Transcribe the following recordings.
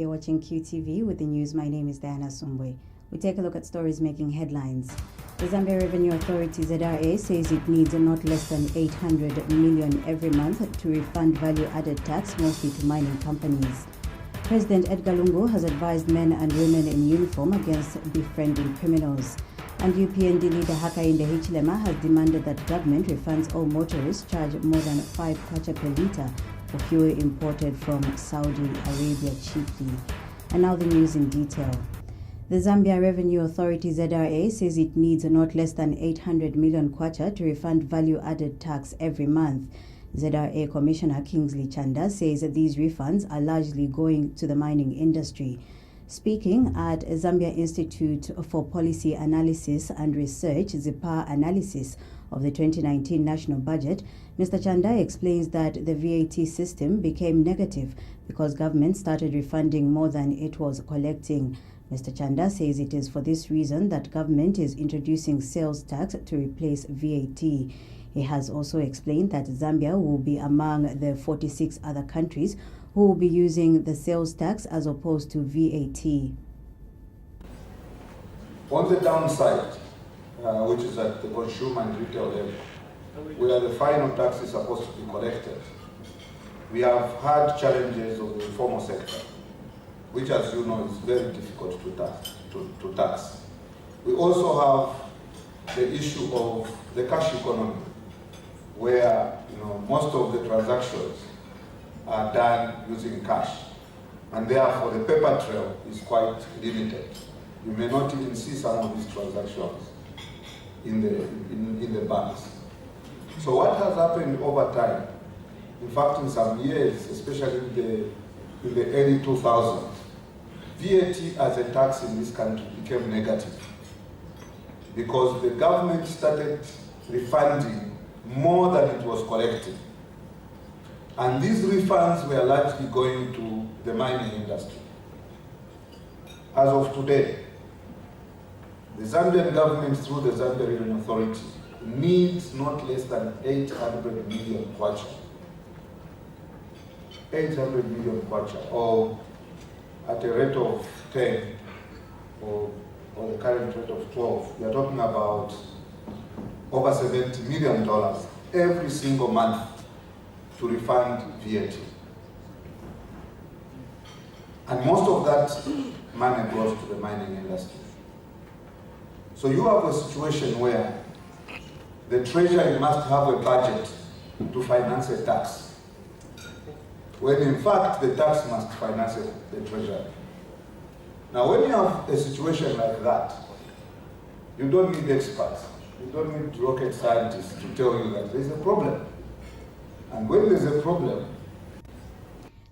You're watching QTV with the news. My name is Diana Sumbwe. We take a look at stories making headlines. The Zambia Revenue Authority ZRA says it needs not less than 800 million every month to refund value-added tax, mostly to mining companies. President Edgar Lungu has advised men and women in uniform against befriending criminals. And UPND leader Hakainde Hichilema has demanded that government refunds all motorists charged more than 5 kwacha per litre for fuel imported from Saudi Arabia cheaply. And now the news in detail. The Zambia Revenue Authority ZRA says it needs not less than 800 million kwacha to refund value-added tax every month. ZRA Commissioner Kingsley Chanda says that these refunds are largely going to the mining industry. Speaking at Zambia Institute for Policy Analysis and Research, ZIPAR analysis of the 2019 national budget, Mr. Chanda explains that the VAT system became negative because government started refunding more than it was collecting. Mr. Chanda says it is for this reason that government is introducing sales tax to replace VAT. He has also explained that Zambia will be among the 46 other countries who will be using the sales tax as opposed to VAT. On the downside, which is at the consumer and retail level, where the final tax is supposed to be collected, we have had challenges of the informal sector, which, as you know, is very difficult to tax. We also have the issue of the cash economy, where most of the transactions are done using cash, and therefore the paper trail is quite limited. You may not even see some of these transactions in the banks. So what has happened over time, in fact in some years, especially in the early 2000s, VAT as a tax in this country became negative because the government started refunding more than it was collecting. And these refunds were largely going to the mining industry. As of today, the Zambian government, through the Zambia Revenue Authority, needs not less than 800 million kwacha. 800 million kwacha, or at a rate of 10, or the current rate of 12, we are talking about over $70 million every single month to refund VAT. And most of that money goes to the mining industry. So you have a situation where the Treasury must have a budget to finance a tax, when in fact the tax must finance the Treasury. Now when you have a situation like that, you don't need experts, you don't need rocket scientists to tell you that there's a problem. And when there's a problem...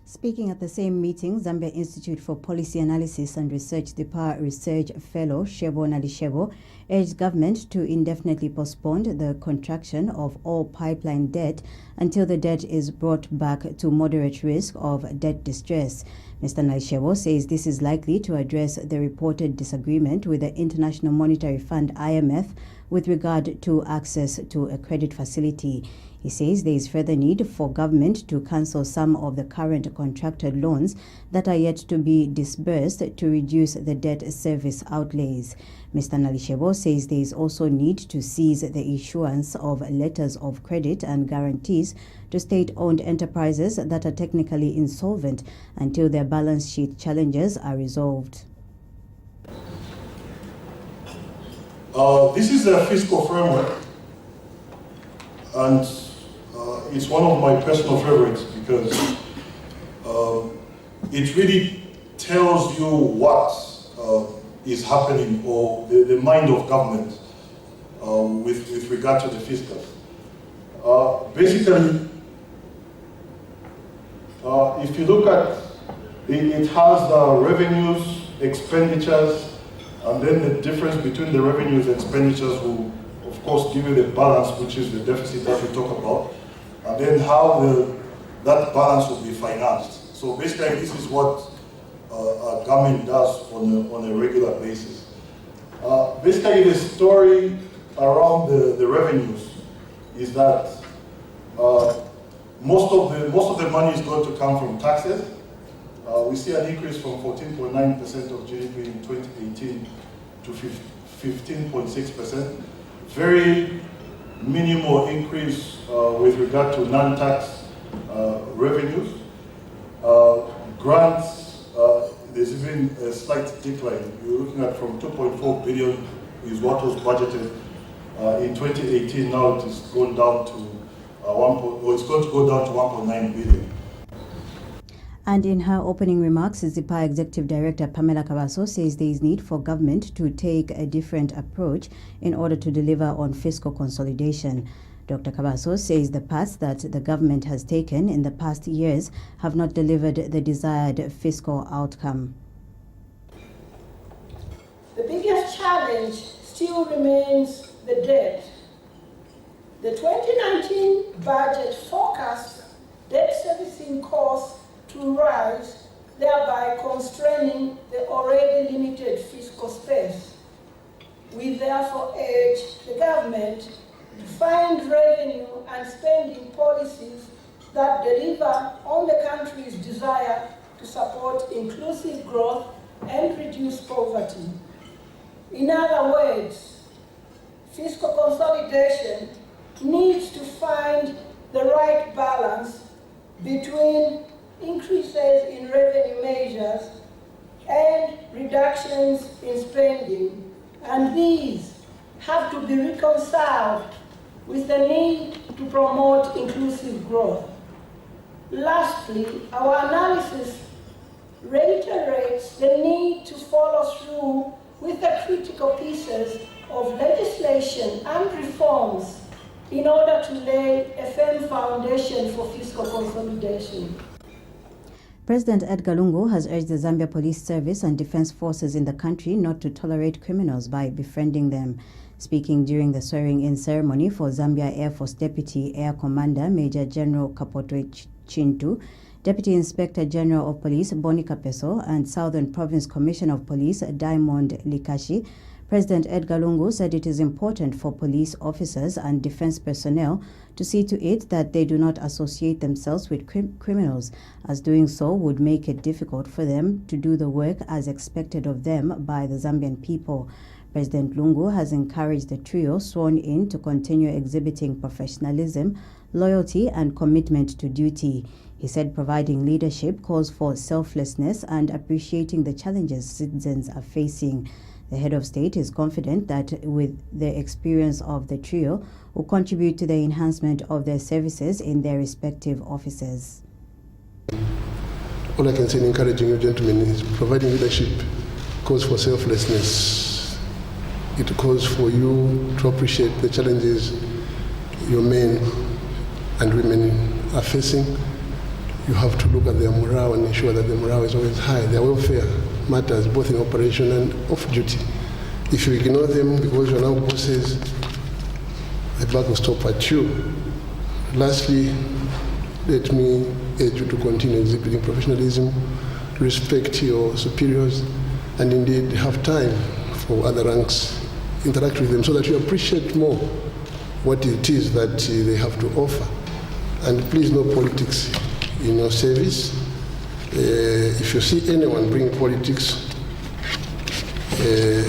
Speaking at the same meeting, Zambia Institute for Policy Analysis and Research, the ZIPAR Research Fellow Shebo Nalishebo, urged government to indefinitely postpone the contraction of all pipeline debt until the debt is brought back to moderate risk of debt distress. Mr. Nalishebo says this is likely to address the reported disagreement with the International Monetary Fund (IMF) with regard to access to a credit facility. He says there is further need for government to cancel some of the current contracted loans that are yet to be disbursed to reduce the debt service outlays. Mr. Nalishebo says there is also need to cease the issuance of letters of credit and guarantees to state-owned enterprises that are technically insolvent until their balance sheet challenges are resolved. This is a fiscal framework, and it's one of my personal favorites because it really tells you what is happening, or the mind of government with regard to the fiscal. Basically, if you look at it, it has the revenues, expenditures, and then the difference between the revenues and expenditures will, of course, give you the balance, which is the deficit that we talk about, and then how that balance will be financed. So basically, this is what government does on a regular basis. Basically, the story around the revenues is that most of the money is going to come from taxes, we see an increase from 14.9% of GDP in 2018 to 15.6%. Very minimal increase with regard to non-tax revenues. Grants, there's even a slight decline. You're looking at from 2.4 billion is what was budgeted in 2018. Now it is gone down to it's going to go down to 1.9 billion. And in her opening remarks, ZIPA Executive Director Pamela Kabaso says there is need for government to take a different approach in order to deliver on fiscal consolidation. Dr. Kabaso says the paths that the government has taken in the past years have not delivered the desired fiscal outcome. The biggest challenge still remains the debt. The 2019 budget forecast debt servicing costs to rise, thereby constraining the already limited fiscal space. We therefore urge the government to find revenue and spending policies that deliver on the country's desire to support inclusive growth and reduce poverty. In other words, fiscal consolidation needs to find the right balance between increases in revenue measures and reductions in spending, and these have to be reconciled with the need to promote inclusive growth. Lastly, our analysis reiterates the need to follow through with the critical pieces of legislation and reforms in order to lay a firm foundation for fiscal consolidation. President Edgar Lungu has urged the Zambia Police Service and defense forces in the country not to tolerate criminals by befriending them. Speaking during the swearing-in ceremony for Zambia Air Force Deputy Air Commander Major General Kapotwe Chintu, Deputy Inspector General of Police Boni Kapeso, and Southern Province Commissioner of Police Diamond Likashi, President Edgar Lungu said it is important for police officers and defense personnel to see to it that they do not associate themselves with criminals, as doing so would make it difficult for them to do the work as expected of them by the Zambian people. President Lungu has encouraged the trio sworn in to continue exhibiting professionalism, loyalty, and commitment to duty. He said providing leadership calls for selflessness and appreciating the challenges citizens are facing. The head of state is confident that with the experience of the trio will contribute to the enhancement of their services in their respective offices. All I can say in encouraging you gentlemen is providing leadership calls for selflessness. It calls for you to appreciate the challenges your men and women are facing. You have to look at their morale and ensure that the morale is always high. Their welfare matters both in operation and off duty. If you ignore them because you're now bosses, the buck will stop at you. Lastly, let me urge you to continue exhibiting professionalism, respect your superiors, and indeed have time for other ranks. Interact with them so that you appreciate more what it is that they have to offer. And please, no politics in your service. If you see anyone bring politics,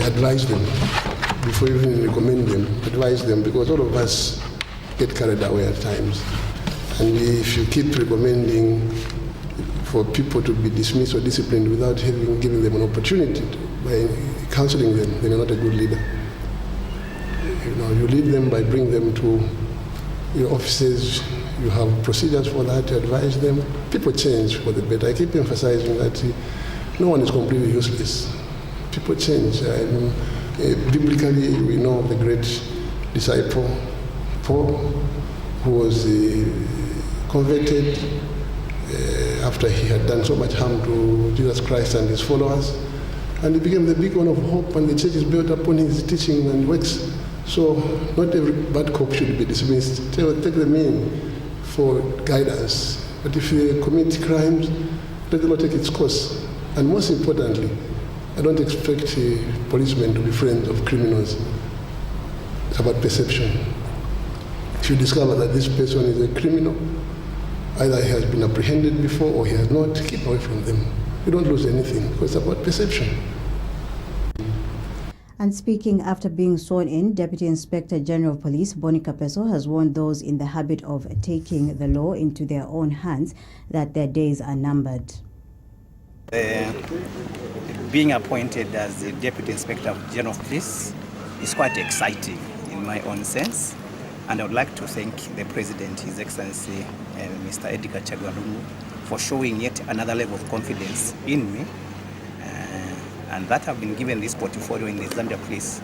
advise them before you even recommend them. Advise them, because all of us get carried away at times. And if you keep recommending for people to be dismissed or disciplined without having given them an opportunity by counseling them, then you're not a good leader. You lead them by bringing them to your offices. You have procedures for that to advise them. People change for the better. I keep emphasizing that no one is completely useless. People change. Biblically, we know of the great disciple, Paul, who was converted after he had done so much harm to Jesus Christ and his followers. And he became the beacon of hope, and the church is built upon his teaching and works. So not every bad cop should be dismissed. Take them in for guidance. But if they commit crimes, let the law take its course. And most importantly, I don't expect policemen to be friends of criminals. It's about perception. If you discover that this person is a criminal, either he has been apprehended before or he has not, keep away from them. you don't lose anything, because it's about perception. And speaking after being sworn in, Deputy Inspector General of Police Boni Kapeso has warned those in the habit of taking the law into their own hands that their days are numbered. Being appointed as the Deputy Inspector General of Police is quite exciting in my own sense. And I would like to thank the President, His Excellency, Mr. Edgar Chagwa Lungu, for showing yet another level of confidence in me. And that I've been given this portfolio in the Zambia Police.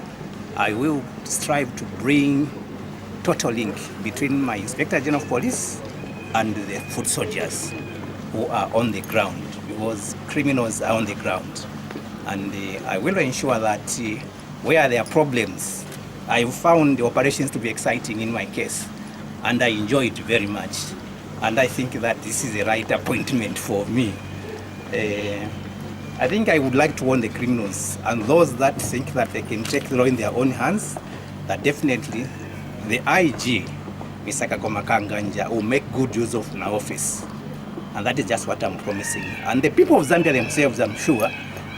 I will strive to bring total link between my Inspector General of Police and the foot soldiers who are on the ground, because criminals are on the ground. And I will ensure that where there are problems, I found the operations to be exciting in my case, and I enjoy it very much. And I think that this is the right appointment for me. I think I would like to warn the criminals and those that think that they can take the law in their own hands, that definitely the IG, Mr. Kagoma Kanganja, will make good use of my office. And that is just what I'm promising. And the people of Zambia themselves, I'm sure,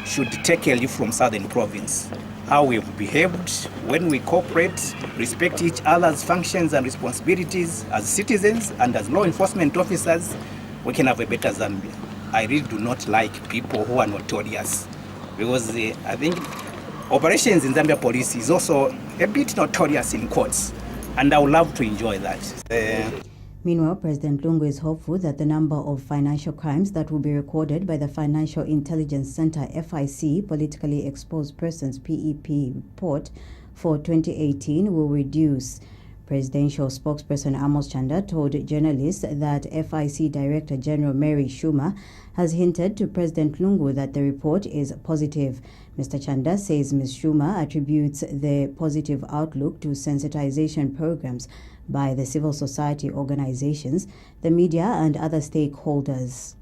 should take a leaf from Southern Province. How we've behaved when we cooperate, respect each other's functions and responsibilities as citizens and as law enforcement officers, we can have a better Zambia. I really do not like people who are notorious, because I think operations in Zambia Police is also a bit notorious in courts, and I would love to enjoy that. Meanwhile, President Lungu is hopeful that the number of financial crimes that will be recorded by the Financial Intelligence Center FIC Politically Exposed Persons PEP report for 2018 will reduce. Presidential spokesperson Amos Chanda told journalists that FIC Director General Mary Schumer has hinted to President Lungu that the report is positive. Mr. Chanda says Ms. Schumer attributes the positive outlook to sensitization programs by the civil society organizations, the media, and other stakeholders.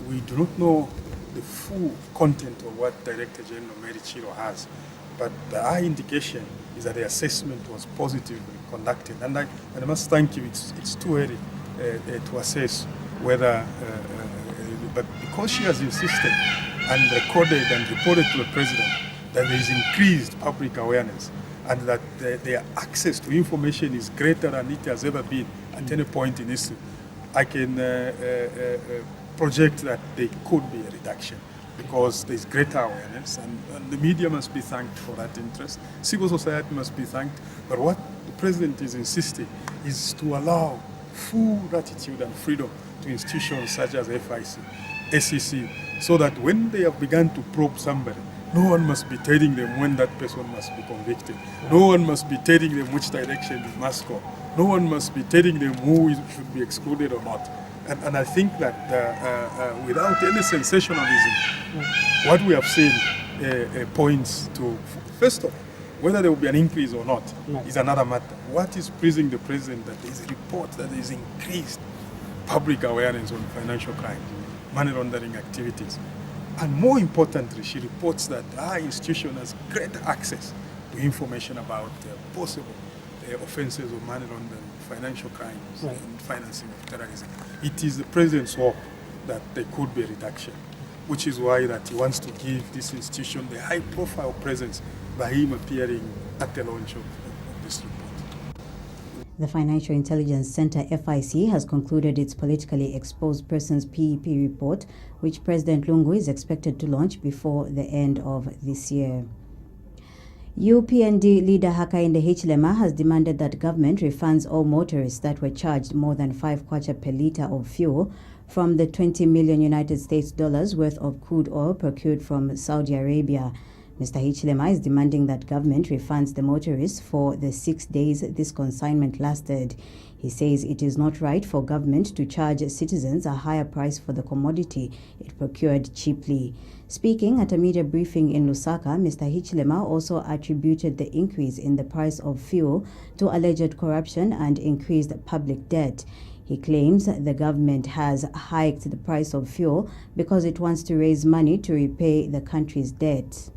We do not know the full content of what Director General Mary Chiro has, but our indication is that the assessment was positively conducted. And I must thank you, it's too early to assess whether, but because she has insisted and recorded and reported to the President that there is increased public awareness and that their access to information is greater than it has ever been at any point in history, I can project that there could be a reduction, because there's greater awareness, and the media must be thanked for that interest. Civil society must be thanked. But what the President is insisting is to allow full latitude and freedom to institutions such as FIC, SEC, so that when they have begun to probe somebody, no one must be telling them when that person must be convicted. No one must be telling them which direction it must go. No one must be telling them who should be excluded or not. And I think that without any sensationalism, what we have seen points to, first of all, whether there will be an increase or not is another matter. What is pleasing the President that there is a report that there is increased public awareness on financial crime, money laundering activities. And more importantly, she reports that our institution has greater access to information about possible offenses of money laundering, financial crimes, and financing of terrorism. It is the President's hope that there could be a reduction, which is why that he wants to give this institution the high-profile presence by him appearing at the launch of this report. The Financial Intelligence Center FIC has concluded its Politically Exposed Persons PEP report, which President Lungu is expected to launch before the end of this year. UPND leader Hakainde Hichilema has demanded that government refunds all motorists that were charged more than 5 kwacha per litre of fuel from the 20 million United States dollars worth of crude oil procured from Saudi Arabia. Mr. Hichilema is demanding that government refunds the motorists for the 6 days this consignment lasted. He says it is not right for government to charge citizens a higher price for the commodity it procured cheaply. Speaking at a media briefing in Lusaka, Mr. Hichilema also attributed the increase in the price of fuel to alleged corruption and increased public debt. He claims the government has hiked the price of fuel because it wants to raise money to repay the country's debt.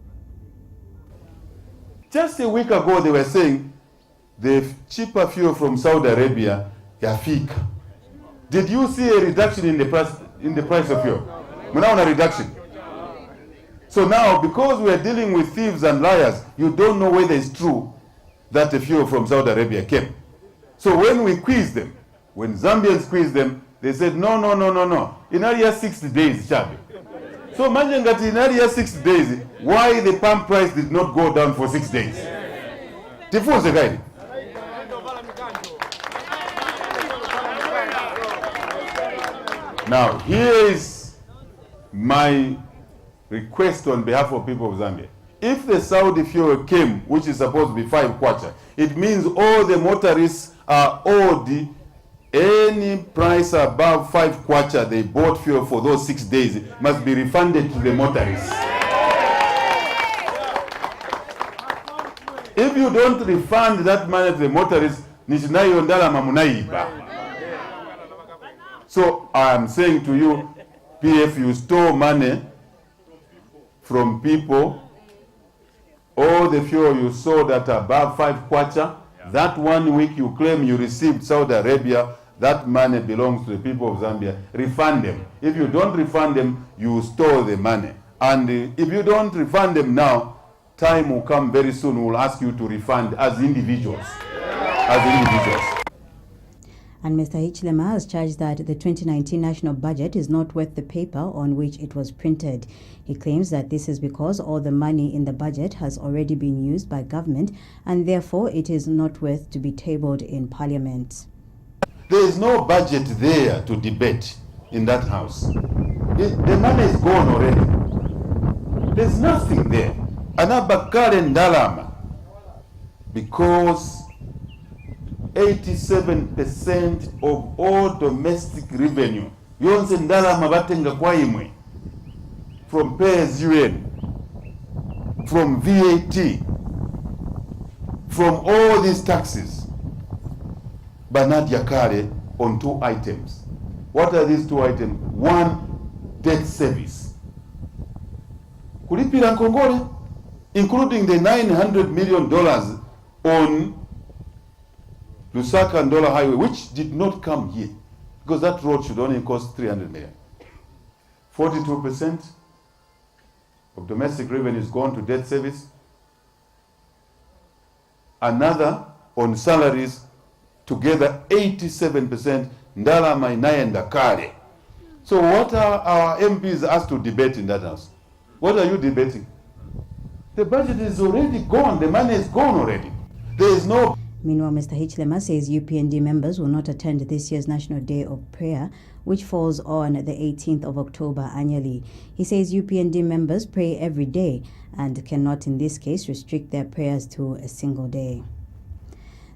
Just a week ago, they were saying the cheaper fuel from Saudi Arabia, Yafika. Did you see a reduction in the price of fuel? Munaona reduction. So now, because we are dealing with thieves and liars, you don't know whether it's true that a fuel from Saudi Arabia came. So when we quiz them, when Zambians quiz them, they said, no. In area 60 days, Chabi. So imagine that in area 60 days, why the palm price did not go down for 6 days? Tifunze guide. Now, here is my request on behalf of people of Zambia. If the Saudi fuel came, which is supposed to be 5 kwacha, it means all the motorists are owed any price above 5 kwacha they bought fuel for those 6 days must be refunded to the motorists. If you don't refund that money to the motorists, nishinayo ndalama munaiba. So I am saying to you, PF, you store money from people, all the fuel you sold at above 5 kwacha, that 1 week you claim you received Saudi Arabia, that money belongs to the people of Zambia. Refund them. If you don't refund them, you store the money. And if you don't refund them now, time will come very soon, we'll ask you to refund as individuals. And Mr. Hichilema has charged that the 2019 national budget is not worth the paper on which it was printed. He claims that this is because all the money in the budget has already been used by government and therefore it is not worth to be tabled in Parliament. There is no budget there to debate in that house. The money is gone already. There's nothing there. Anabakare ndalama, because 87% of all domestic revenue yonse ndalama batenga kwa imwe, from payers UN, from VAT, from all these taxes. Banadia Kare on 2 items. What are these 2 items? 1, debt service. Kulipira Nkongole, including the $900 million on Lusaka and Ndola Highway, which did not come here, because that road should only cost 300 million. 42% of domestic revenue is gone to debt service. Another on salaries, together 87% ndalama inaenda kare. So what are our MPs asked to debate in that house? What are you debating? The budget is already gone. The money is gone already. There is no... Meanwhile, Mr. Hichilema says UPND members will not attend this year's National Day of Prayer, which falls on the 18th of October annually. He says UPND members pray every day and cannot in this case restrict their prayers to a single day.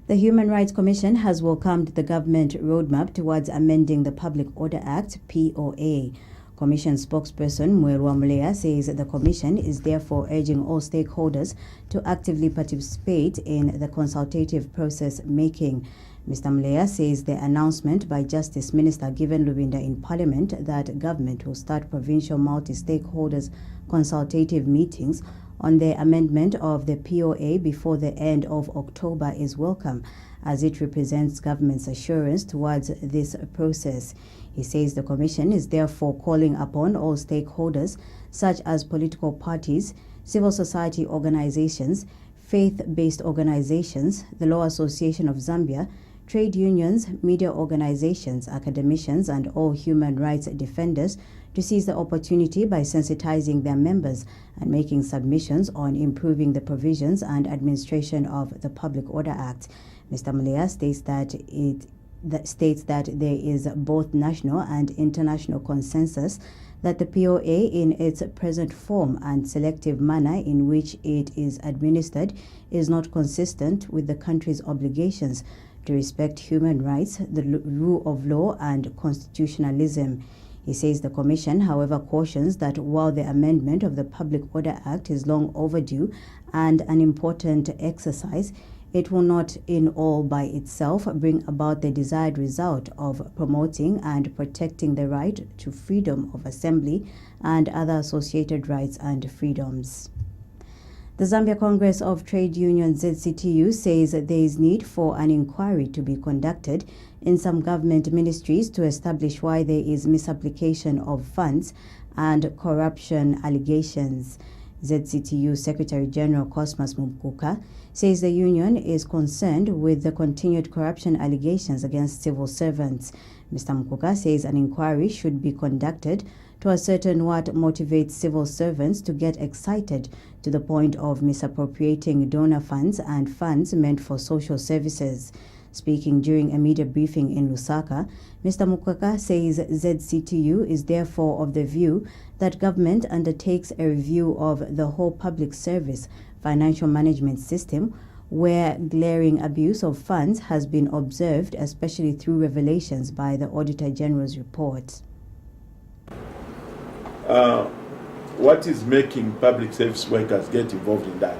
The Human Rights Commission has welcomed the government roadmap towards amending the Public Order Act, POA. Commission spokesperson Mwelwa Mlea says the Commission is therefore urging all stakeholders to actively participate in the consultative process making. Mr. Mlea says the announcement by Justice Minister Given Lubinda in Parliament that government will start provincial multi-stakeholders consultative meetings on the amendment of the POA before the end of October is welcome, as it represents government's assurance towards this process. He says the Commission is therefore calling upon all stakeholders, such as political parties, civil society organizations, faith-based organizations, the Law Association of Zambia, trade unions, media organizations, academicians, and all human rights defenders to seize the opportunity by sensitizing their members and making submissions on improving the provisions and administration of the Public Order Act. Mr. Mlea states that there is both national and international consensus that the POA in its present form and selective manner in which it is administered is not consistent with the country's obligations to respect human rights, the rule of law, and constitutionalism. He says the Commission, however, cautions that while the amendment of the Public Order Act is long overdue and an important exercise, it will not in all by itself bring about the desired result of promoting and protecting the right to freedom of assembly and other associated rights and freedoms. The Zambia Congress of Trade Unions ZCTU says there is need for an inquiry to be conducted in some government ministries to establish why there is misapplication of funds and corruption allegations. ZCTU Secretary General Cosmas Mumkuka says the union is concerned with the continued corruption allegations against civil servants. Mr. Mumkuka says an inquiry should be conducted to ascertain what motivates civil servants to get excited to the point of misappropriating donor funds and funds meant for social services. Speaking during a media briefing in Lusaka, Mr. Mukaka says ZCTU is therefore of the view that government undertakes a review of the whole public service financial management system where glaring abuse of funds has been observed, especially through revelations by the Auditor General's report. What is making public service workers get involved in that?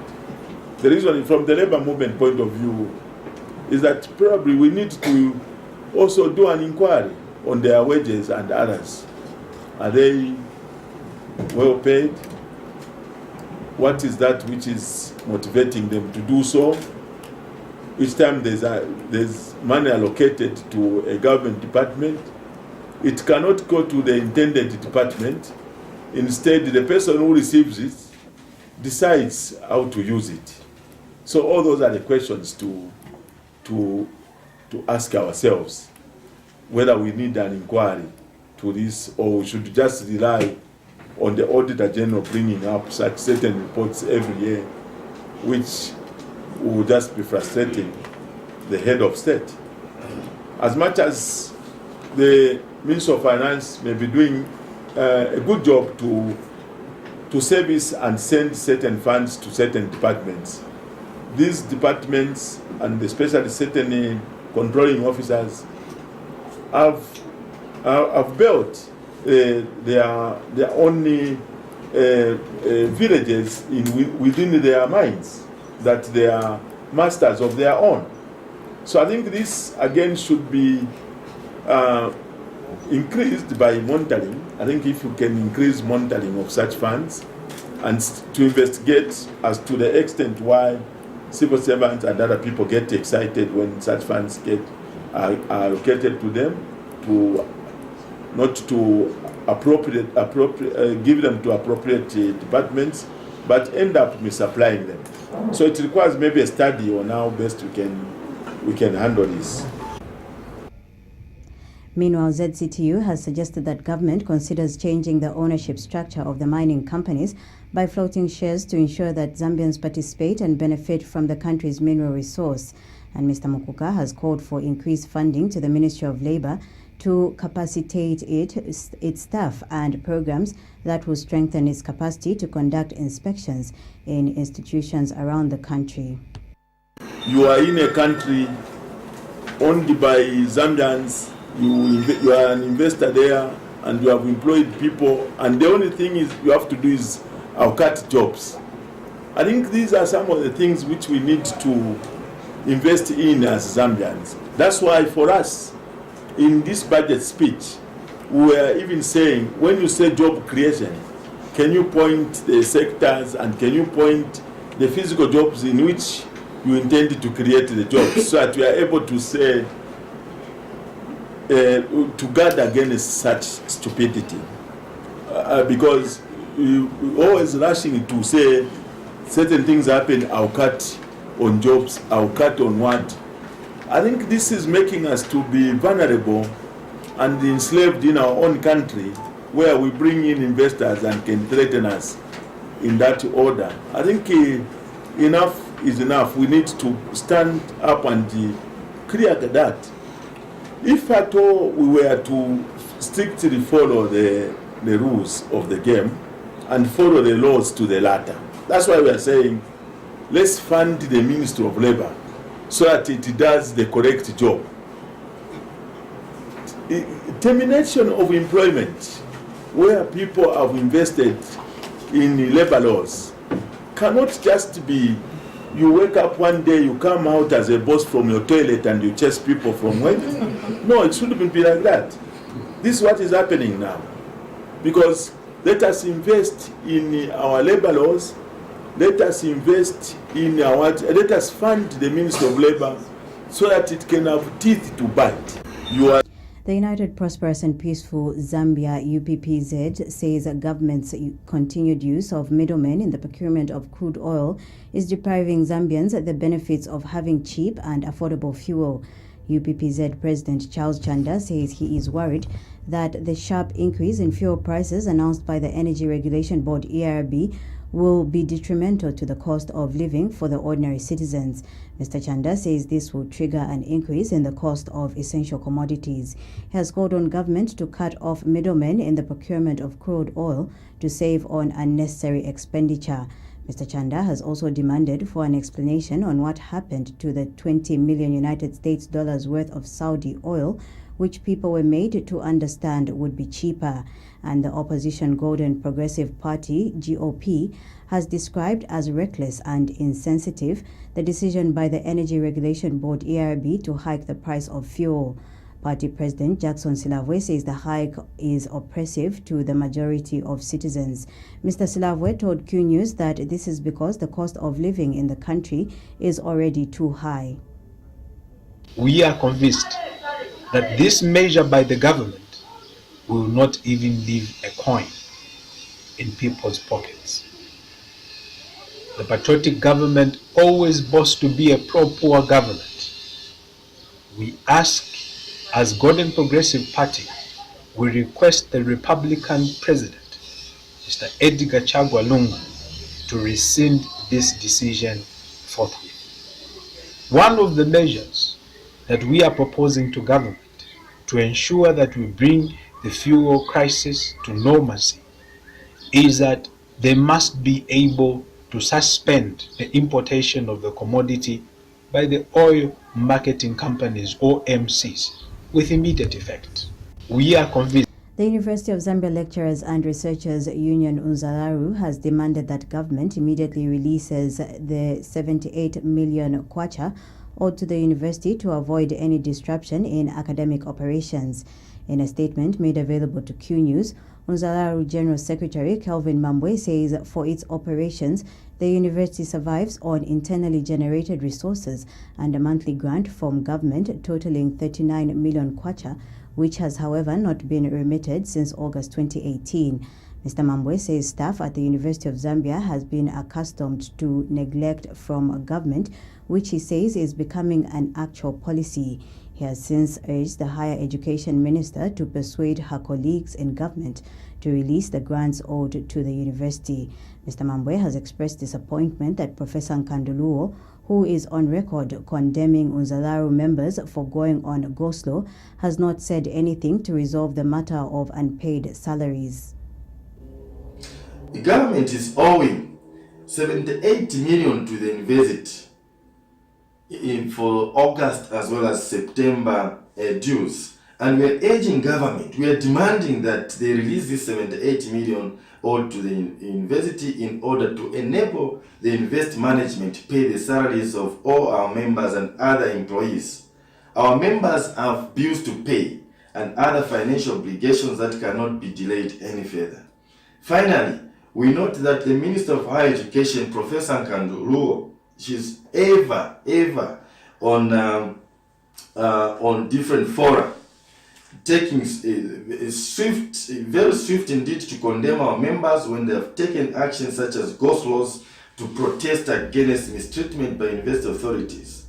The reason from the labor movement point of view is that probably we need to also do an inquiry on their wages and others. Are they well paid? What is that which is motivating them to do so? Each time there's money allocated to a government department, it cannot go to the intended department. Instead, the person who receives it decides how to use it. So all those are the questions to ask ourselves, whether we need an inquiry to this or we should just rely on the Auditor General bringing up such certain reports every year, which will just be frustrating the head of state. As much as the Minister of Finance may be doing a good job to service and send certain funds to certain departments, these departments and especially certain controlling officers have built their own villages within their minds, that they are masters of their own. So I think this again should be increased by monitoring. I think if you can increase monitoring of such funds and to investigate as to the extent why civil servants and other people get excited when such funds are allocated to them, not to give them to appropriate departments, but end up misapplying them. So it requires maybe a study on how best we can handle this. Meanwhile, ZCTU has suggested that government considers changing the ownership structure of the mining companies by floating shares to ensure that Zambians participate and benefit from the country's mineral resource. And Mr. Mukuka has called for increased funding to the Ministry of Labour to capacitate its staff and programs that will strengthen its capacity to conduct inspections in institutions around the country. You are in a country owned by Zambians, you are an investor there, and you have employed people, and the only thing is you have to do is cut jobs. I think these are some of the things which we need to invest in as Zambians. That's why for us, in this budget speech, we are even saying, when you say job creation, can you point the sectors and can you point the physical jobs in which you intend to create the jobs, so that we are able to say, to guard against such stupidity. Because we always rushing to say certain things happen, I'll cut on jobs, I'll cut on what. I think this is making us to be vulnerable and enslaved in our own country, where we bring in investors and can threaten us in that order. I think enough is enough. We need to stand up and clear that. If at all we were to strictly follow the rules of the game and follow the laws to the letter, that's why we are saying, let's fund the Ministry of Labour so that it does the correct job. Termination of employment, where people have invested in labor laws, cannot just be you wake up one day, you come out as a boss from your toilet and you chase people from work. No, it shouldn't be like that. This is what is happening now. Because let us invest in our labor laws let us invest in let us fund the Ministry of Labour so that it can have teeth to bite. The United Prosperous and Peaceful Zambia UPPZ says that government's continued use of middlemen in the procurement of crude oil is depriving Zambians the benefits of having cheap and affordable fuel. UPPZ President Charles Chanda says he is worried that the sharp increase in fuel prices announced by the Energy Regulation Board ERB will be detrimental to the cost of living for the ordinary citizens. Mr. Chanda says this will trigger an increase in the cost of essential commodities. He has called on government to cut off middlemen in the procurement of crude oil to save on unnecessary expenditure. Mr. Chanda has also demanded for an explanation on what happened to the 20 million United States dollars worth of Saudi oil, which people were made to understand would be cheaper. And the opposition Golden Progressive Party, GOP, has described as reckless and insensitive the decision by the Energy Regulation Board ERB to hike the price of fuel. Party President Jackson Silavwe says the hike is oppressive to the majority of citizens. Mr. Silavwe told Q News that this is because the cost of living in the country is already too high. We are convinced that this measure by the government will not even leave a coin in people's pockets. The patriotic government always boasts to be a pro-poor government. We ask, as Golden Progressive Party, we request the Republican President, Mr. Edgar Chagwa Lungu, to rescind this decision forthwith. One of the measures that we are proposing to government to ensure that we bring the fuel crisis to normalcy is that they must be able to suspend the importation of the commodity by the oil marketing companies, OMCs, with immediate effect. We are convinced. The University of Zambia Lecturers and Researchers Union Unzalaru has demanded that government immediately releases the 78 million kwacha owed to the university to avoid any disruption in academic operations. In a statement made available to Q News, Unzalaru General Secretary Kelvin Mambwe says for its operations, the university survives on internally generated resources and a monthly grant from government totaling 39 million kwacha, which has, however, not been remitted since August 2018. Mr. Mambwe says staff at the University of Zambia has been accustomed to neglect from government, which he says is becoming an actual policy. He has since urged the Higher Education Minister to persuade her colleagues in government to release the grants owed to the university. Mr. Mambwe has expressed disappointment that Professor Nkanduluo, who is on record condemning Unzalaru members for going on go-slow, has not said anything to resolve the matter of unpaid salaries. The government is owing 78 million to the university for August as well as September dues, and we are urging government, we are demanding that they release this 78 million owed to the university in order to enable the university management to pay the salaries of all our members and other employees. Our members have bills to pay and other financial obligations that cannot be delayed any further. Finally, we note that the Minister of Higher Education, Professor Nkanduluo, she's ever on different fora, taking very swift indeed to condemn our members when they have taken action such as go-slows to protest against mistreatment by university authorities.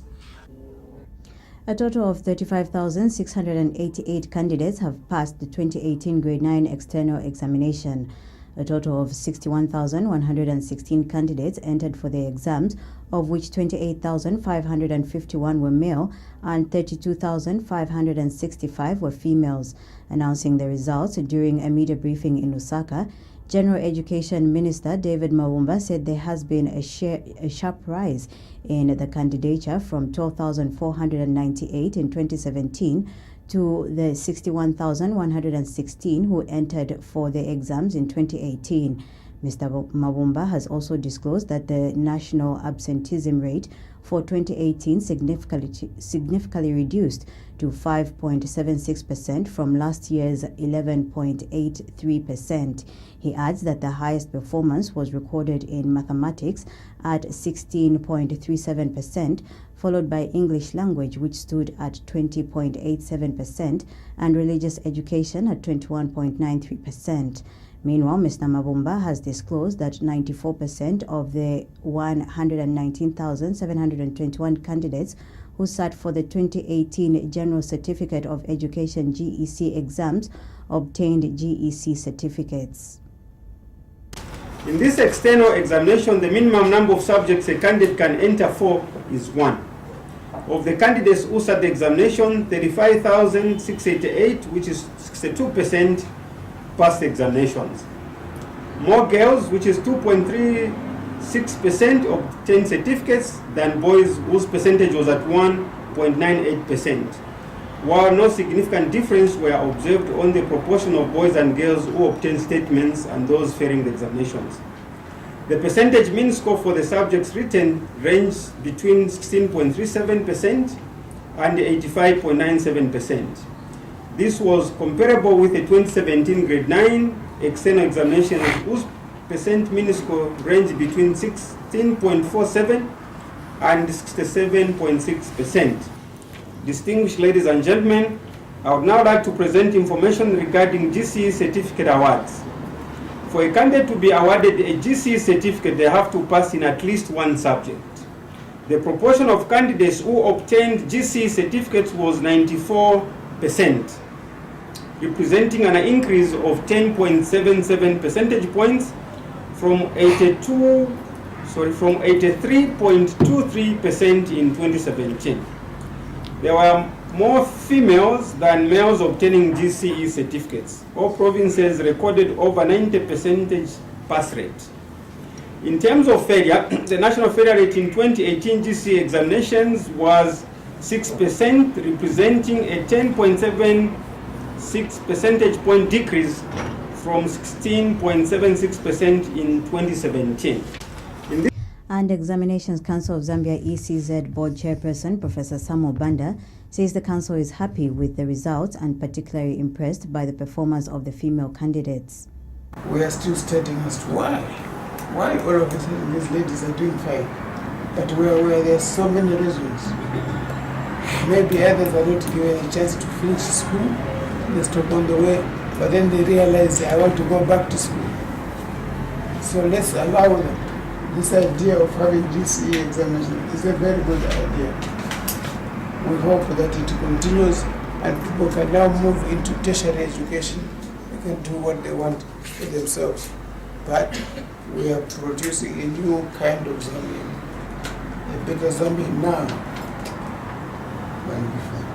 A total of 35,688 candidates have passed the 2018 Grade 9 external examination. A total of 61,116 candidates entered for the exams, of which 28,551 were male and 32,565 were females. Announcing the results during a media briefing in Lusaka, General Education Minister David Mawumba said there has been a sharp rise in the candidature from 12,498 in 2017 to the 61,116 who entered for the exams in 2018. Mr. Mabumba has also disclosed that the national absenteeism rate for 2018 significantly reduced to 5.76% from last year's 11.83%. He adds that the highest performance was recorded in mathematics at 16.37%, followed by English language, which stood at 20.87%, and religious education at 21.93%. Meanwhile, Mr. Mabumba has disclosed that 94% of the 119,721 candidates who sat for the 2018 General Certificate of Education GEC exams obtained GEC certificates. In this external examination, the minimum number of subjects a candidate can enter for is 1. Of the candidates who sat the examination, 35,688, which is 62%, passed examinations. More girls, which is 2.36%, obtained certificates than boys, whose percentage was at 1.98%. While no significant difference were observed on the proportion of boys and girls who obtained statements and those failing the examinations. The percentage mean score for the subjects written ranged between 16.37% and 85.97%. This was comparable with the 2017 grade 9 external examination, whose percent mean score ranged between 16.47 and 67.6%. Distinguished ladies and gentlemen, I would now like to present information regarding GCE certificate awards. For a candidate to be awarded a GCE certificate, they have to pass in at least one subject. The proportion of candidates who obtained GCE certificates was 94%, representing an increase of 10.77 percentage points from 83.23% in 2017. There were more females than males obtaining GCE certificates. All provinces recorded over 90% pass rate. In terms of failure, the national failure rate in 2018 GCE examinations was 6%, representing a 10.76 percentage point decrease from 16.76% in 2017. And Examinations Council of Zambia ECZ Board Chairperson Professor Samuel Banda says the council is happy with the results and particularly impressed by the performance of the female candidates. We are still studying as to why all of a sudden these ladies are doing fine, but we are aware there are so many reasons. Maybe others are not given a chance to finish school, they stop on the way, but then they realize I want to go back to school. So let's allow them. This idea of having GCE examination is a very good idea. We hope that it continues and people can now move into tertiary education. They can do what they want for themselves. But we are producing a new kind of Zambian, a better Zambian now than before.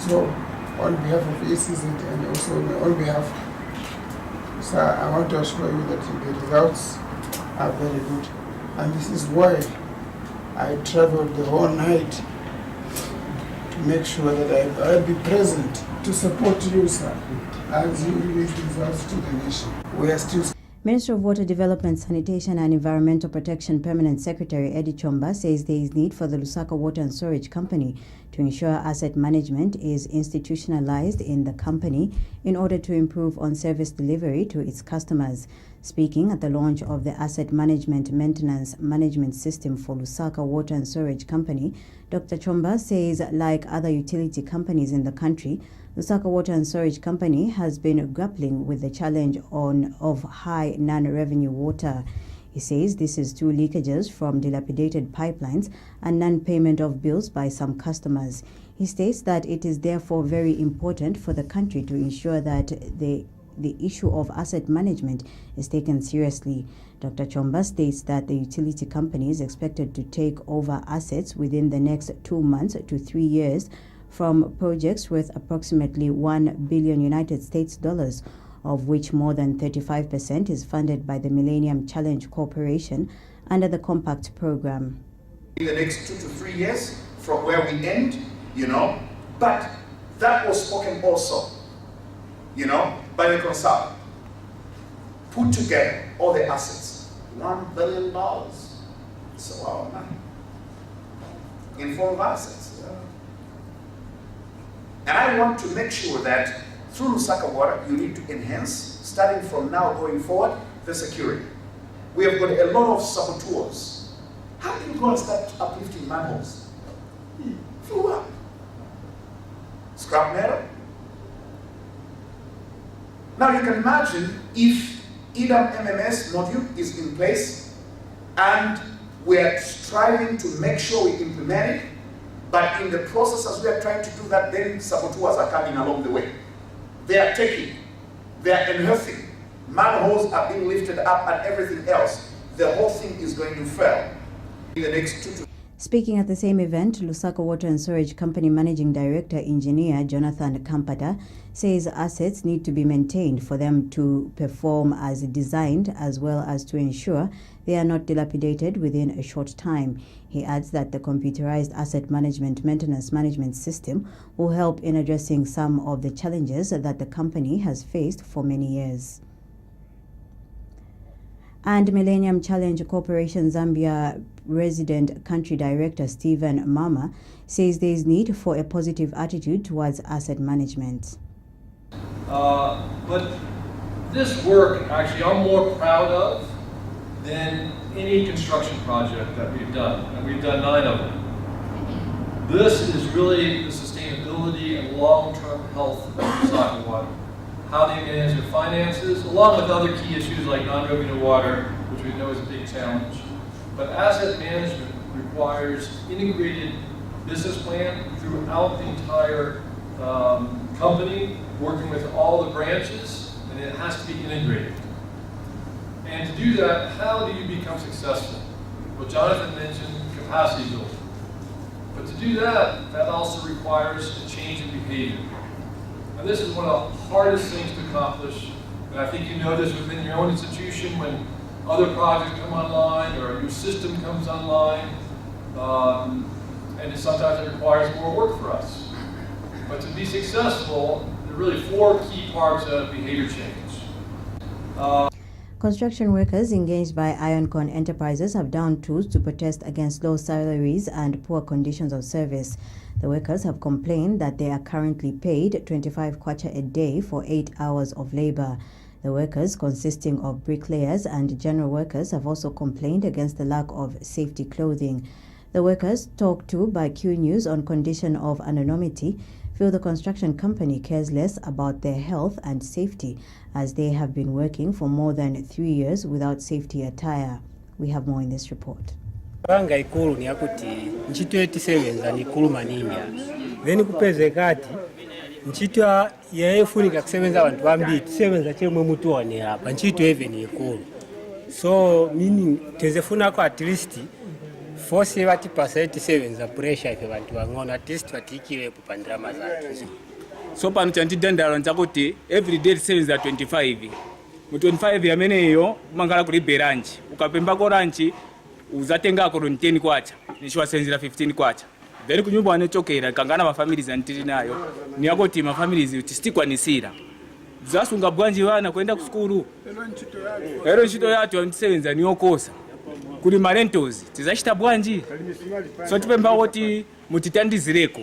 So on behalf of ECZ and also on behalf, sir, I want to assure you that the results are very good, and this is why I traveled the whole night to make sure that I'll be present to support you, sir, as you release the results to the nation. We are still. Minister of Water Development, Sanitation and Environmental Protection Permanent Secretary Eddie Chomba says there is need for the Lusaka Water and Storage Company to ensure asset management is institutionalized in the company in order to improve on service delivery to its customers. Speaking at the launch of the Asset Management Maintenance Management System for Lusaka Water and Storage Company, Dr. Chomba says, like other utility companies in the country, Lusaka Water and Storage Company has been grappling with the challenge of high non-revenue water. He says this is through leakages from dilapidated pipelines and non-payment of bills by some customers. He states that it is therefore very important for the country to ensure that the issue of asset management is taken seriously. Dr. Chomba states that the utility company is expected to take over assets within the next 2 months to 3 years from projects worth approximately $1 billion United States dollars, of which more than 35% is funded by the Millennium Challenge Corporation under the Compact program. In the next 2 to 3 years from where we end, but that was spoken also, by the consultant. put together all the assets, $1 billion. It's a lot of money in form of assets. And I want to make sure that through Lusaka Water, you need to enhance, starting from now going forward, the security. We have got a lot of saboteurs. How do you go and start uplifting manholes? For what? Scrap metal? Now you can imagine if EDAM MMS module is in place and we are striving to make sure we implement it, but in the process as we are trying to do that, then saboteurs are coming along the way. They are taking, they are unearthing, manholes are being lifted up and everything else. The whole thing is going to fail in the next 2 to. Speaking at the same event, Lusaka Water and Storage Company Managing Director Engineer Jonathan Kampata says assets need to be maintained for them to perform as designed, as well as to ensure they are not dilapidated within a short time. He adds that the computerized asset maintenance management system will help in addressing some of the challenges that the company has faced for many years. And Millennium Challenge Corporation Zambia Resident Country Director Stephen Mama says there is need for a positive attitude towards asset management. But this work, actually, I'm more proud of than any construction project that we've done, and we've done 9 of them. This is really the sustainability and long-term health of Lusaka Water. How they manage their finances, along with other key issues like non-revenue water, which we know is a big challenge. But asset management requires integrated business plan throughout the entire company, working with all the branches, and it has to be integrated. And to do that, how do you become successful? Well, Jonathan mentioned capacity building. But to do that, that also requires a change in behavior. And this is one of the hardest things to accomplish. And I think you know this within your own institution when other projects come online or a new system comes online. And sometimes it requires more work for us. But to be successful, there are really 4 key parts of behavior change. Construction workers engaged by Ioncon Enterprises have downed tools to protest against low salaries and poor conditions of service. The workers have complained that they are currently paid 25 kwacha a day for 8 hours of labor. The workers, consisting of bricklayers and general workers, have also complained against the lack of safety clothing. The workers, talked to by Q News on condition of anonymity, feel the construction company cares less about their health and safety, as they have been working for more than 3 years without safety attire. We have more in this report. Panga ikulu ni yakuti nchito etisebenza ni ikulu maninya then kupezekati nchito yaefunika kusebenza abantu bambili tisebenza chemwe mutu one hapa nchito even ikulu so meaning tezefuna ko at least force bati percent sebenza pressure ife bantu bangona at least batikiwe kupandrama zake so pano chantidandalo nchakuti every day sebenza 25 mu 25 yameneyo mangala kuli beranchi ukapemba ko ranchi uzatenga ko 10 kwacha nishiwasenzera 15 kwacha then kunyumba wanechokera kangana ma families antiri nayo ni yakoti ma families tistikwanisira zasunga bwanji wana kwenda ku skulu ero nchito yatu antisebenza niyokosa kuli marentos tizachita bwanji so tipemba woti mutitandizireko.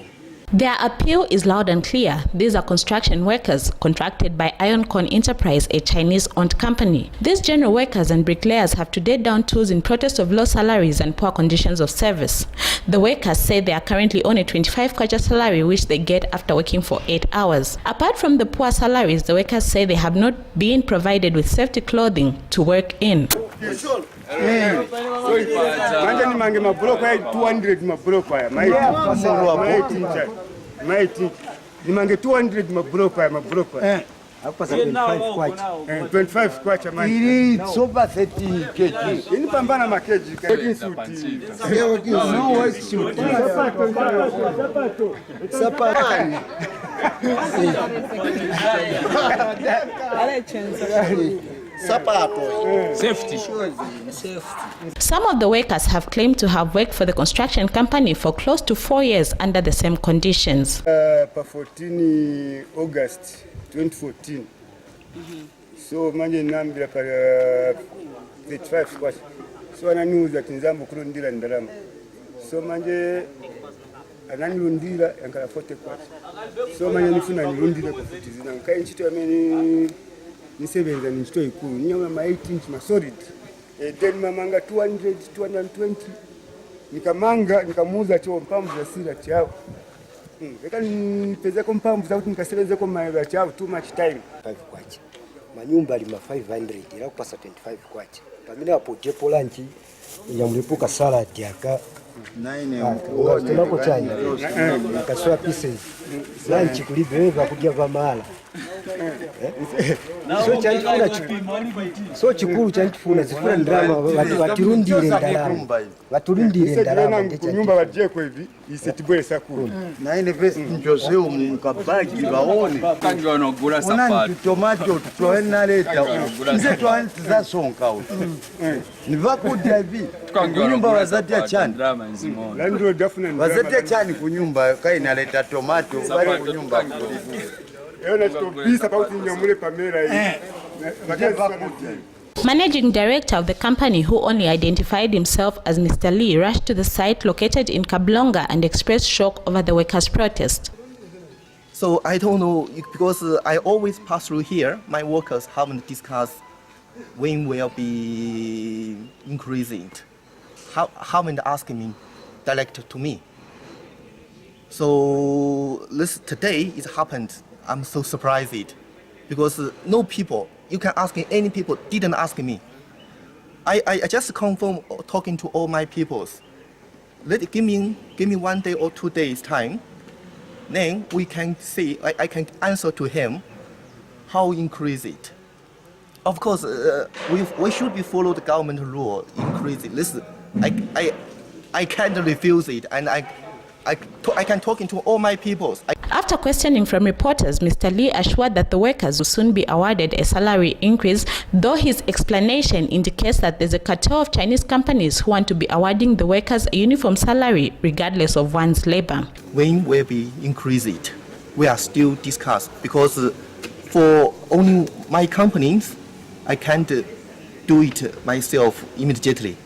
Their appeal is loud and clear. These are construction workers contracted by Ioncon Enterprise, a Chinese-owned company. These general workers and bricklayers have today down tools in protest of low salaries and poor conditions of service. The workers say they are currently on a 25 kwacha salary, which they get after working for 8 hours. Apart from the poor salaries, the workers say they have not been provided with safety clothing to work in. Manja ni mange mabroko ya 200 mabroko ya maiti ni mange 200 mabroko ya hapa 75 kwacha 25 kwacha maiti ili soba 30 kg ini pambana makeji kegi suti leo no white suit sapato Safety. Some of the workers have claimed to have worked for the construction company for close to 4 years under the same conditions. 14 August 2014 So manje nambira para 35 kwacha. So ananiuza tinzambo kurundira ndalama. So manje ananirundira yankala 40 kwacha. So manje nifuna nirundire kwa 40 zina. Kai nchito ameni nisebenza nchito ikulu. Nyama ma 8 inch ma solid. Then mamanga 200, 220. Nikamanga nikamuuza cho mpamvu za sira chao. Eka nipeze ko mpamvu za kuti nikasebenze ko maela chao too much time. 5 kwacha. Manyumba lima 500 ila kupasa 25 kwacha. Pamene hapo jepo lanchi nyamlipuka salad yaka 9 tunako chanya nakaswa pieces lunch kulibeva kujya vamala so chikuru chantifuna zifuna ndrama waturundire ndalama kunyumba wajeko hivi isetibwe sakuru na invest njose umukabagi baone kangi wanogura sapati tomato tutoena leta nze twanti za sonka nivakudya hivi kunyumba wazatia chani wazatia chani kunyumba kainaleta tomato bali kunyumba Managing director of the company, who only identified himself as Mr. Lee, rushed to the site located in Kablonga and expressed shock over the workers' protest. So I don't know, because I always pass through here, my workers haven't discussed when will be increasing. Haven't asked me direct to me. So today it happened. I'm so surprised because no people, you can ask any people, didn't ask me. I just confirm talking to all my peoples. Give me 1 day or 2 days time. Then we can see, I can answer to him how increase it. Of course, we should be follow the government rule, increase it. Listen, I can't refuse it, and I can talk to all my peoples. After questioning from reporters, Mr. Lee assured that the workers will soon be awarded a salary increase, though his explanation indicates that there's a cartel of Chinese companies who want to be awarding the workers a uniform salary regardless of one's labor. When will be increase it? We are still discuss because for only my companies, I can't do it myself immediately.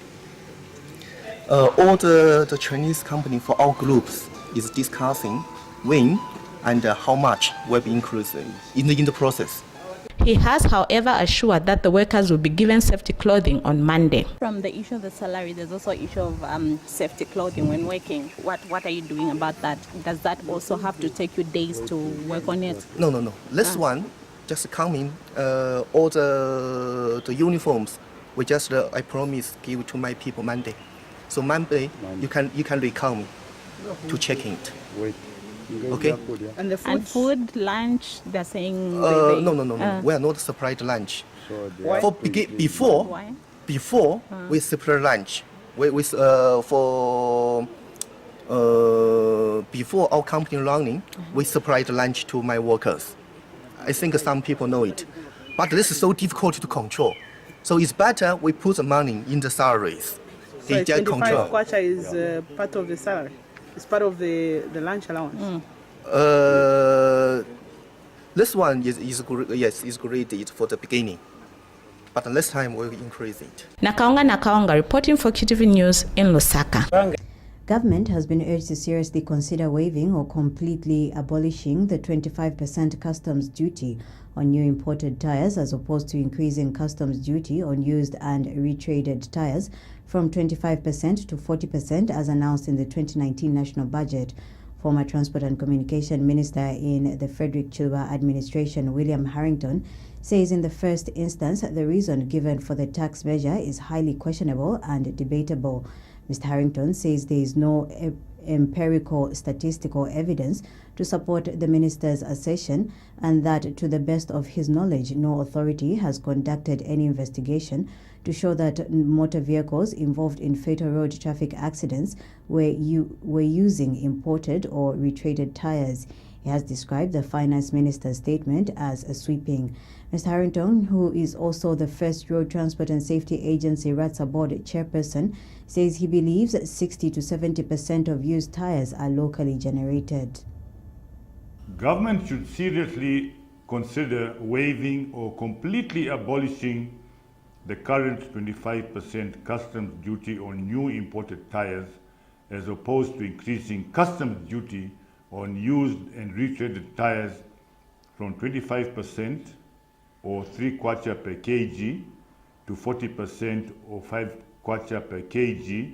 All the Chinese company for our groups is discussing when and how much will be increasing in the process. He has, however, assured that the workers will be given safety clothing on Monday. From the issue of the salary, there's also issue of safety clothing when working. What are you doing about that? Does that also have to take you days to work on it? No. This one just coming. All the uniforms we just I promise give to my people Monday. So Monday you can recall me to check it. Okay. And the food, lunch, they're saying. No. We are not supplied lunch. Before we supply lunch. Before our company running, we supplied lunch to my workers. I think some people know it, but this is so difficult to control. So it's better we put the money in the salaries. So 25 kwacha is part of the salary. It's part of the lunch allowance. This one is great for the beginning, but next time we'll increase it. Nakaonga reporting for QTV News in Lusaka. Government has been urged to seriously consider waiving or completely abolishing the 25% customs duty on new imported tires as opposed to increasing customs duty on used and retraded tires from 25% to 40% as announced in the 2019 national budget. Former Transport and Communication Minister in the Frederick Chilwa administration, William Harrington, says in the first instance the reason given for the tax measure is highly questionable and debatable. Mr. Harrington says there is no empirical statistical evidence to support the minister's assertion and that to the best of his knowledge, no authority has conducted any investigation to show that motor vehicles involved in fatal road traffic accidents were using imported or retraded tires. He has described the finance minister's statement as a sweeping. Mr. Harrington, who is also the first Road Transport and Safety Agency RATSA board chairperson, says he believes 60 to 70% of used tires are locally generated. Government should seriously consider waiving or completely abolishing the current 25% customs duty on new imported tires, as opposed to increasing customs duty on used and retreaded tires from 25% or 3 kwacha per kg to 40% or 5 kwacha per kg,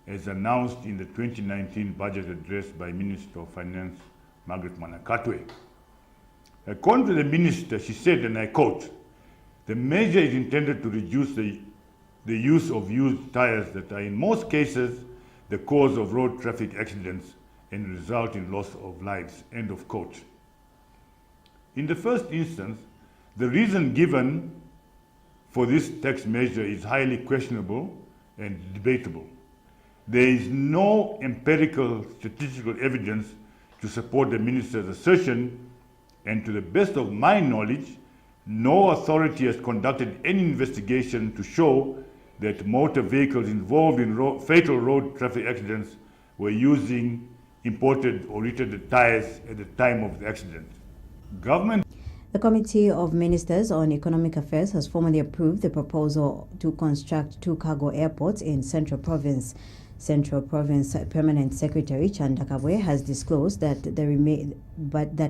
as announced in the 2019 budget address by Minister of Finance Margaret Manakatwe. According to the minister, she said, and I quote, "The measure is intended to reduce the use of used tires that are in most cases the cause of road traffic accidents and result in loss of lives," end of quote. In the first instance, the reason given for this tax measure is highly questionable and debatable. There is no empirical statistical evidence to support the minister's assertion, and to the best of my knowledge, no authority has conducted any investigation to show that motor vehicles involved in fatal road traffic accidents were using imported or retreaded tires at the time of the accident. The Committee of Ministers on Economic Affairs has formally approved the proposal to construct 2 cargo airports in Central Province. Central Province Permanent Secretary Chanda Kabwe has disclosed that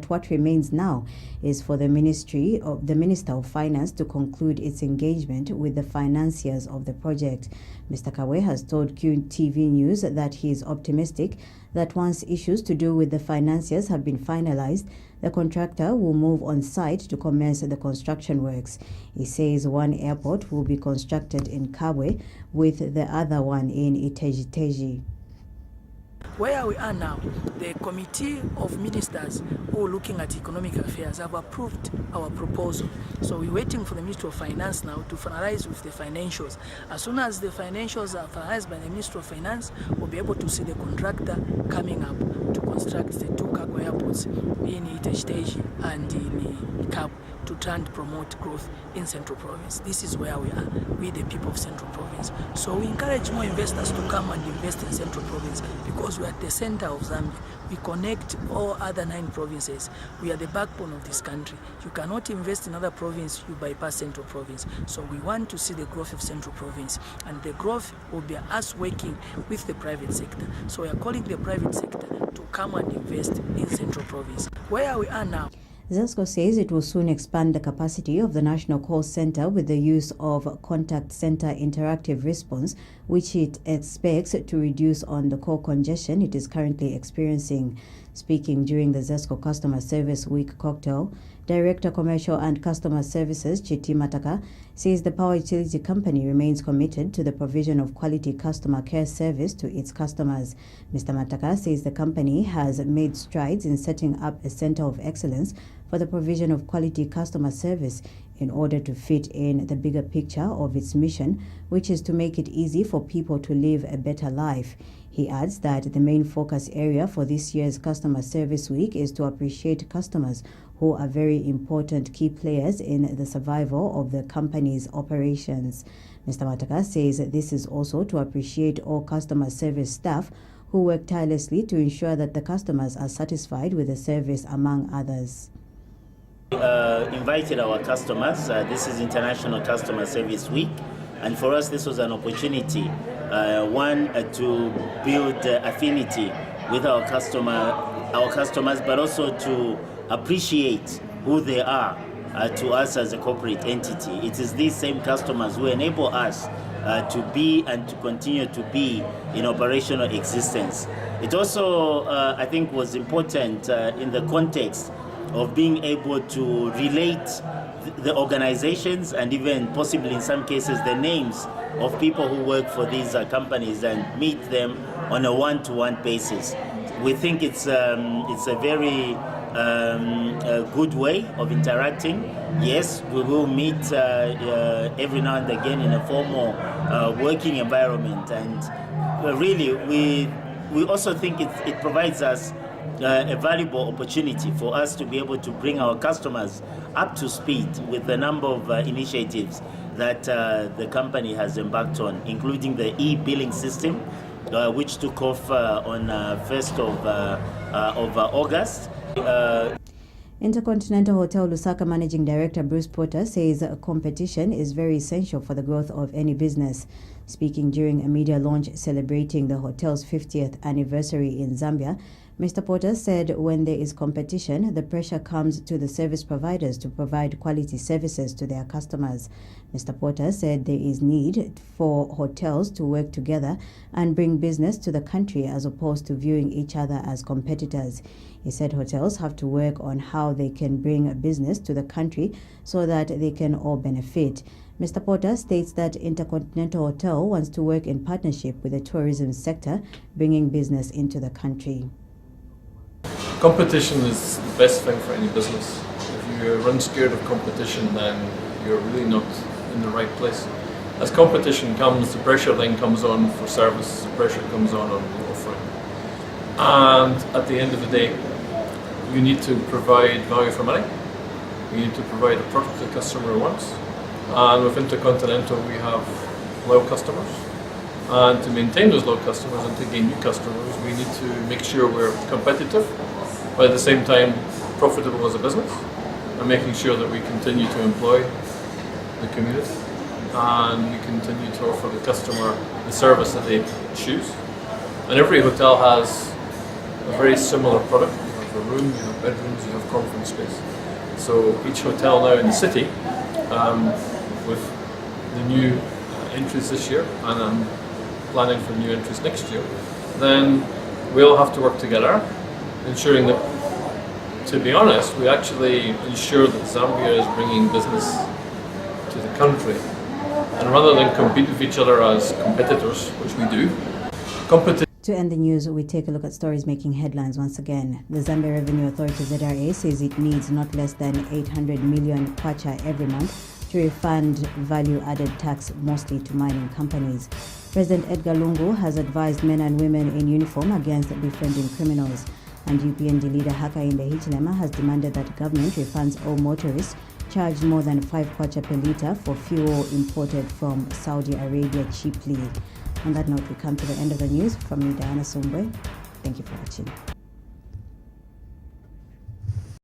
what remains now is for the Minister of Finance to conclude its engagement with the financiers of the project. Mr. Kabwe has told QTV News that he is optimistic that once issues to do with the financiers have been finalized, the contractor will move on site to commence the construction works. He says 1 airport will be constructed in Kabwe with the other one in Iteji-Teji. Where we are now, the Committee of Ministers who are looking at economic affairs have approved our proposal. So we're waiting for the Ministry of Finance now to finalize with the financials. As soon as the financials are finalized by the Ministry of Finance, we'll be able to see the contractor coming up to construct the 2 cargo airports in Iteji-Teji and in Kabwe to try and promote growth in Central Province. This is where we are, we the people of Central Province. So we encourage more investors to come and invest in Central Province because we are at the center of Zambia. We connect all other 9 provinces. We are the backbone of this country. You cannot invest in other province, you bypass Central Province. So we want to see the growth of Central Province, and the growth will be us working with the private sector. So we are calling the private sector to come and invest in Central Province. Where we are now, ZESCO says it will soon expand the capacity of the National Call Center with the use of Contact Center Interactive Response, which it expects to reduce on the call congestion it is currently experiencing. Speaking during the ZESCO Customer Service Week cocktail, Director Commercial and Customer Services Chiti Mataka says the power utility company remains committed to the provision of quality customer care service to its customers. Mr. Mataka says the company has made strides in setting up a center of excellence for the provision of quality customer service in order to fit in the bigger picture of its mission, which is to make it easy for people to live a better life. He adds that the main focus area for this year's Customer Service Week is to appreciate customers who are very important key players in the survival of the company's operations. Mr. Mataka says this is also to appreciate all customer service staff who work tirelessly to ensure that the customers are satisfied with the service, among others. Invited our customers. This is International Customer Service Week, and for us this was an opportunity, to build affinity with our customers, but also to appreciate who they are to us as a corporate entity. It is these same customers who enable us to be and to continue to be in operational existence. It also, I think, was important in the context of being able to relate the organizations and even possibly in some cases the names of people who work for these companies and meet them on a one-to-one basis. We think it's a very good way of interacting. Yes, we will meet every now and again in a formal working environment, and really we also think it provides us a valuable opportunity for us to be able to bring our customers up to speed with the number of initiatives that the company has embarked on, including the e-billing system, which took off on 1st of August. Intercontinental Hotel Lusaka Managing Director Bruce Porter says competition is very essential for the growth of any business. Speaking during a media launch celebrating the hotel's 50th anniversary in Zambia, Mr. Porter said when there is competition, the pressure comes to the service providers to provide quality services to their customers. Mr. Porter said there is need for hotels to work together and bring business to the country as opposed to viewing each other as competitors. He said hotels have to work on how they can bring business to the country so that they can all benefit. Mr. Porter states that Intercontinental Hotel wants to work in partnership with the tourism sector, bringing business into the country. Competition is the best thing for any business. If you run scared of competition, then you're really not in the right place. As competition comes, the pressure then comes on for service, the pressure comes on the offering. And at the end of the day, you need to provide value for money. You need to provide a product the customer wants. And with Intercontinental, we have loyal customers. And to maintain those loyal customers and to gain new customers, we need to make sure we're competitive, but at the same time profitable as a business, and making sure that we continue to employ the community and we continue to offer the customer the service that they choose. And every hotel has a very similar product. You have a room, you have bedrooms, you have conference space. So each hotel now in the city, with the new entries this year, and I'm planning for new entries next year, then we'll have to work together, ensuring that, to be honest, we actually ensure that Zambia is bringing business to the country. And rather than compete with each other as competitors, which we do, To end the news, we take a look at stories making headlines once again. The Zambia Revenue Authority ZRA says it needs not less than 800 million kwacha every month to refund value-added tax, mostly to mining companies. President Edgar Lungu has advised men and women in uniform against befriending criminals. And UPND leader Hakainde Hichilema has demanded that government refunds all motorists charged more than 5 kwacha per litre for fuel imported from Saudi Arabia cheaply. On that note, we come to the end of the news. From me, Diana Sumbwe. Thank you for watching.